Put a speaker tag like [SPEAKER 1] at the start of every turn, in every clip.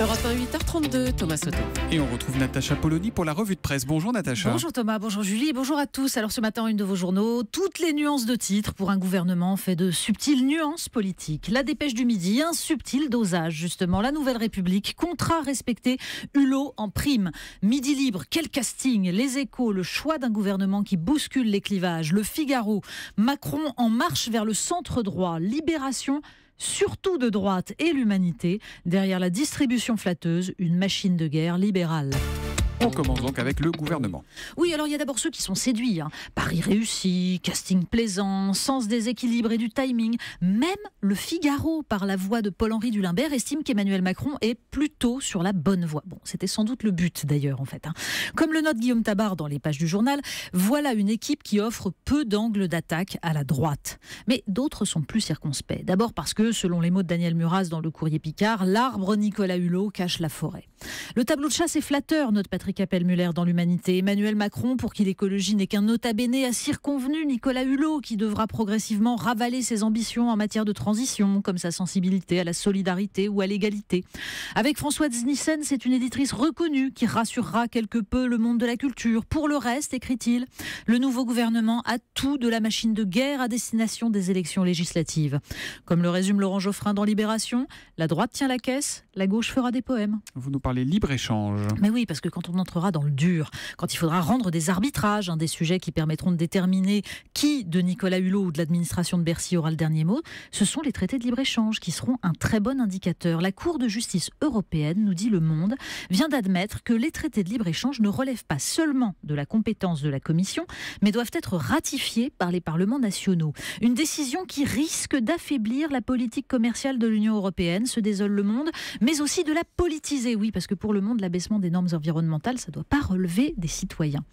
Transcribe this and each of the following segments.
[SPEAKER 1] Europe 1, 8h32, Thomas Soto.
[SPEAKER 2] Et on retrouve Natacha Polony pour la revue de presse. Bonjour Natacha.
[SPEAKER 3] Bonjour Thomas, bonjour Julie, bonjour à tous. Alors ce matin, une de vos journaux, toutes les nuances de titres pour un gouvernement fait de subtiles nuances politiques. La Dépêche du Midi, un subtil dosage justement. La Nouvelle République, contrat respecté, Hulot en prime. Midi Libre, quel casting. Les Échos, le choix d'un gouvernement qui bouscule les clivages. Le Figaro, Macron en marche vers le centre droit. Libération, surtout de droite, et l'Humanité, derrière la distribution flatteuse, une machine de guerre libérale.
[SPEAKER 2] On commence donc avec le gouvernement.
[SPEAKER 3] Oui, alors il y a d'abord ceux qui sont séduits. Paris réussi, casting plaisant, sens des équilibres et du timing. Même le Figaro, par la voix de Paul-Henri Dulimbert, estime qu'Emmanuel Macron est plutôt sur la bonne voie. Bon, c'était sans doute le but d'ailleurs en fait. Comme le note Guillaume Tabar dans les pages du journal, voilà une équipe qui offre peu d'angles d'attaque à la droite. Mais d'autres sont plus circonspects. D'abord parce que, selon les mots de Daniel Muraz dans le Courrier Picard, l'arbre Nicolas Hulot cache la forêt. Le tableau de chasse est flatteur, note Patrick Appel-Muller dans l'Humanité. Emmanuel Macron, pour qui l'écologie n'est qu'un nota bene, a circonvenu Nicolas Hulot, qui devra progressivement ravaler ses ambitions en matière de transition, comme sa sensibilité à la solidarité ou à l'égalité. Avec Françoise Nissen, c'est une éditrice reconnue qui rassurera quelque peu le monde de la culture. Pour le reste, écrit-il, le nouveau gouvernement a tout de la machine de guerre à destination des élections législatives. Comme le résume Laurent Geoffrin dans Libération, la droite tient la caisse, la gauche fera des poèmes.
[SPEAKER 2] Vous nous parlez libre-échange.
[SPEAKER 3] Mais oui, parce que quand on entrera dans le dur, quand il faudra rendre des arbitrages, des sujets qui permettront de déterminer qui de Nicolas Hulot ou de l'administration de Bercy aura le dernier mot, ce sont les traités de libre-échange qui seront un très bon indicateur. La Cour de justice européenne, nous dit Le Monde, vient d'admettre que les traités de libre-échange ne relèvent pas seulement de la compétence de la Commission, mais doivent être ratifiés par les parlements nationaux. Une décision qui risque d'affaiblir la politique commerciale de l'Union européenne, se désole Le Monde, mais aussi de la politiser. Oui, parce que pour Le Monde, l'abaissement des normes environnementales, ça ne doit pas relever des citoyens.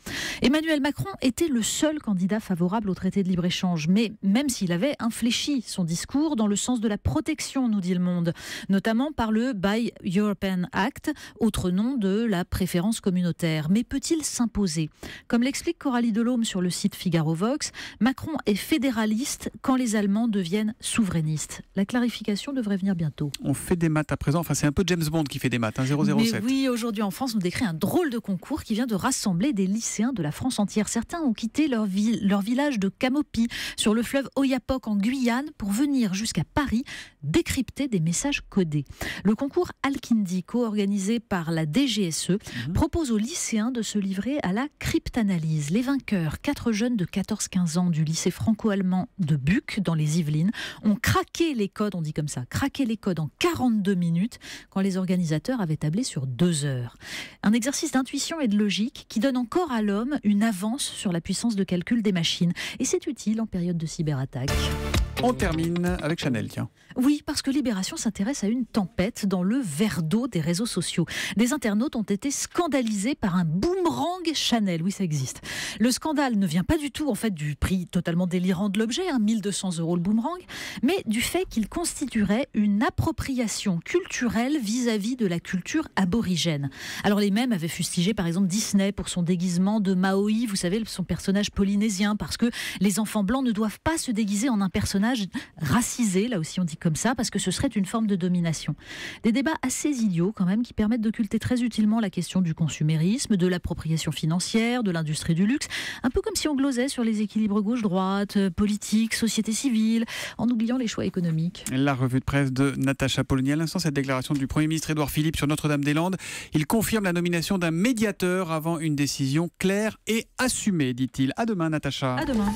[SPEAKER 3] Emmanuel Macron était le seul candidat favorable au traité de libre-échange, mais même s'il avait infléchi son discours dans le sens de la protection, nous dit Le Monde, notamment par le Buy European Act, autre nom de la préférence communautaire. Mais peut-il s'imposer ? Comme l'explique Coralie Delhomme sur le site Figaro Vox, Macron est fédéraliste quand les Allemands deviennent souverainistes. La clarification devrait venir bientôt.
[SPEAKER 2] On fait des maths à présent, enfin c'est un peu James Bond qui fait des maths, 007.
[SPEAKER 3] Mais oui, aujourd'hui en France, on décrit un drôle de concours qui vient de rassembler des lycéens de la France entière. Certains ont quitté leur village de Camopi sur le fleuve Oyapock en Guyane pour venir jusqu'à Paris décrypter des messages codés. Le concours Al-Kindi, co-organisé par la DGSE, propose aux lycéens de se livrer à la cryptanalyse. Les vainqueurs, 4 jeunes de 14-15 ans du lycée franco-allemand de Buc, dans les Yvelines, ont craqué les codes, on dit comme ça, craqué les codes en 42 minutes, quand les organisateurs avaient tablé sur 2 heures. Un exercice d'intuition et de logique qui donne encore à l'homme une avance sur la puissance de calcul des machines. Et c'est utile en période de cyberattaque.
[SPEAKER 2] On termine avec Chanel, tiens.
[SPEAKER 3] Oui, parce que Libération s'intéresse à une tempête dans le verre d'eau des réseaux sociaux. Des internautes ont été scandalisés par un boomerang Chanel. Oui, ça existe. Le scandale ne vient pas du tout, en fait, du prix totalement délirant de l'objet, 1 200 € le boomerang, mais du fait qu'il constituerait une appropriation culturelle vis-à-vis de la culture aborigène. Alors les mêmes avaient fustigé, par exemple, Disney pour son déguisement de Maui, vous savez, son personnage polynésien, parce que les enfants blancs ne doivent pas se déguiser en un personnage racisé, là aussi on dit comme ça, parce que ce serait une forme de domination. Des débats assez idiots quand même, qui permettent d'occulter très utilement la question du consumérisme, de l'appropriation financière, de l'industrie du luxe, un peu comme si on glosait sur les équilibres gauche-droite, politique, société civile, en oubliant les choix économiques.
[SPEAKER 2] La revue de presse de Natacha Polony. À l'instant, cette déclaration du Premier ministre Édouard Philippe sur Notre-Dame-des-Landes. Il confirme la nomination d'un médiateur avant une décision claire et assumée, dit-il. À demain, Natacha.
[SPEAKER 3] À demain.